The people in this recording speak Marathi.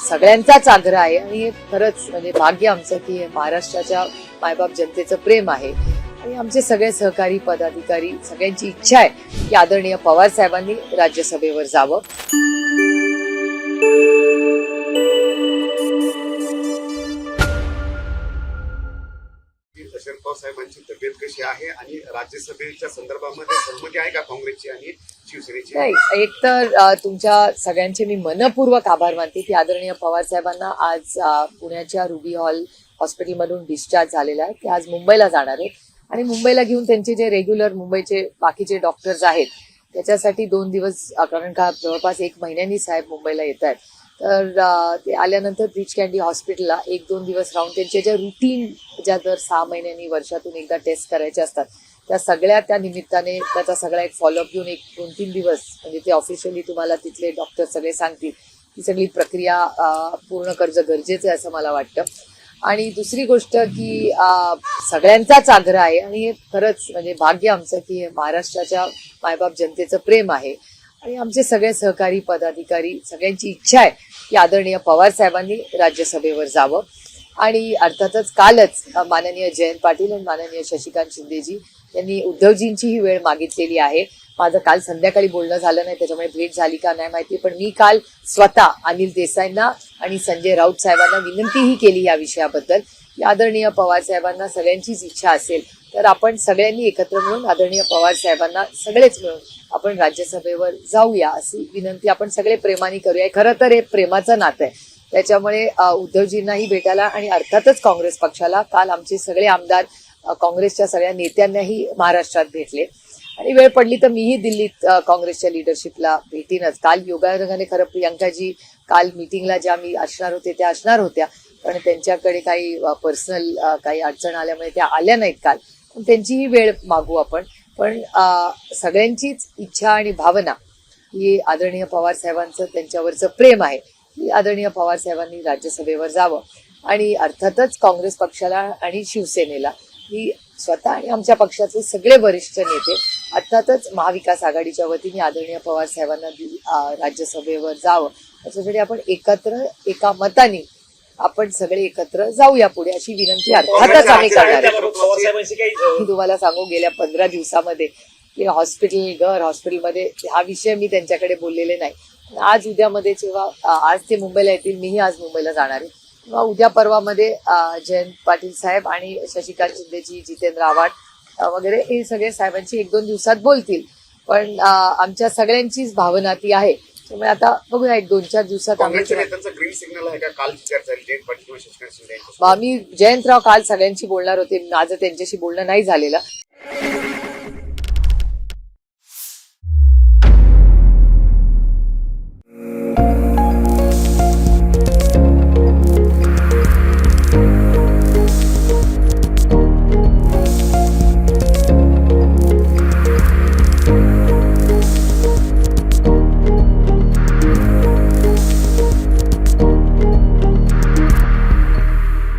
सगळ्यांचाच आग्रह आहे आणि खरंच म्हणजे भाग्य आमचं की महाराष्ट्राच्या मायबाप जनतेचं प्रेम आहे आणि आमचे सगळे सहकारी पदाधिकारी सगळ्यांची इच्छा आहे की आदरणीय पवार साहेबांनी राज्यसभेवर जावं. शरद पवार साहेबांची तब्येत कशी आहे आणि राज्यसभेच्या संदर्भामध्ये सहमती आहे का काँग्रेसची आणि शिवसेनेची? नाही, एक तर तुमच्या सगळ्यांचे मी मनपूर्वक आभार मानते की आदरणीय पवार साहेबांना आज पुण्याच्या रुबी हॉल हॉस्पिटलमधून डिस्चार्ज झालेला आहे. ते आज मुंबईला जाणार आहेत आणि मुंबईला घेऊन त्यांचे जे रेग्युलर मुंबईचे बाकीचे डॉक्टर्स आहेत त्याच्यासाठी 2 दिवस, कारण का जवळपास 1 महिन्यांनी साहेब मुंबईला येत आहेत, तर ते आल्यानंतर ब्रीच कँडी हॉस्पिटलला 1-2 दिवस राहून त्यांच्या ज्या रुटीन ज्या दर 6 महिन्यांनी वर्षातून एकदा टेस्ट करायच्या असतात त्या सगळ्या त्या निमित्ताने त्याचा सगळा एक फॉलोअप घेऊन 1-2-3 दिवस म्हणजे ते ऑफिशियली तुम्हाला तिथले डॉक्टर सगळे सांगतील ही सगळी प्रक्रिया पूर्ण करणं गरजेचं आहे असं मला वाटतं. आणि दुसरी गोष्ट की सगळ्यांचाच आग्रह आहे आणि हे खरंच म्हणजे भाग्य आमचं की महाराष्ट्राच्या मायबाप जनतेचं प्रेम आहे आणि आमचे सगळे सहकारी पदाधिकारी सगळ्यांची इच्छा आहे की आदरणीय पवार साहेबांनी राज्यसभेवर जावं. आणि अर्थातच कालच माननीय जयंत पाटील आणि माननीय शशिकांत शिंदेजी यांनी उद्धवजींची ही वेळ मागितलेली आहे. माझं काल संध्याकाळी बोलणं झालं नाही त्याच्यामुळे भेट झाली का नाही माहिती, पण मी काल स्वतः अनिल देसाईंना आणि संजय राऊत साहेबांना विनंतीही केली या विषयाबद्दल की आदरणीय पवार साहेबांना सगळ्यांचीच इच्छा असेल तर आपण सगळ्यांनी एकत्र मिळून आदरणीय पवार साहेबांना सगळेच मिळून आपण राज्यसभेवर जाऊया अशी विनंती आपण सगळे प्रेमाने करूया. खरं तर हे प्रेमाचं नातं आहे, त्याच्यामुळे उद्धवजींनाही भेटायला आणि अर्थातच काँग्रेस पक्षाला काल आमचे सगळे आमदार काँग्रेसच्या सगळ्या नेत्यांनाही महाराष्ट्रात भेटले आणि वेळ पडली तर मीही दिल्लीत काँग्रेसच्या लिडरशिपला भेटीनच. काल योगायोगाने खरं प्रियंकाजी काल मीटिंगला ज्या मी असणार होते त्या असणार होत्या, पण त्यांच्याकडे काही पर्सनल काही अडचण आल्यामुळे त्या आल्या नाहीत काल, पण त्यांचीही वेळ मागू आपण. पण सगळ्यांचीच इच्छा आणि भावना ही आदरणीय पवार साहेबांचं त्यांच्यावरचं प्रेम आहे की आदरणीय पवार साहेबांनी राज्यसभेवर जावं. आणि अर्थातच काँग्रेस पक्षाला आणि शिवसेनेला ही स्वतः आणि आमच्या पक्षाचे सगळे वरिष्ठ नेते अर्थातच महाविकास आघाडीच्या वतीने आदरणीय पवार साहेबांना राज्यसभेवर जावं याच्यासाठी आपण एकत्र एका मताने आपण सगळे एकत्र जाऊया पुढे अशी विनंती अर्थातच आम्ही करणार आहे. मी तुम्हाला सांगू गेल्या 15 दिवसामध्ये की हॉस्पिटलमध्ये हा विषय मी त्यांच्याकडे बोललेले नाही. आज उद्यामध्ये जेव्हा आज ते मुंबईला येतील, मीही आज मुंबईला जाणार आहे, किंवा उद्या परवामध्ये जयंत पाटील साहेब आणि शशिकांत शिंदेजी, जितेंद्र आव्हाड वगैरे हे सगळे साहेबांची 1-2 दिवसात बोलतील. पण आमच्या सगळ्यांचीच भावना ती आहे, त्यामुळे आता बघूया 1-2-4 दिवसात आम्ही ग्रीन सिग्नल आहे का? काल जयंत पाटील शशिकांत शिंदे मी जयंतराव काल सगळ्यांशी बोलणार होते, माझं त्यांच्याशी बोलणं नाही झालेलं.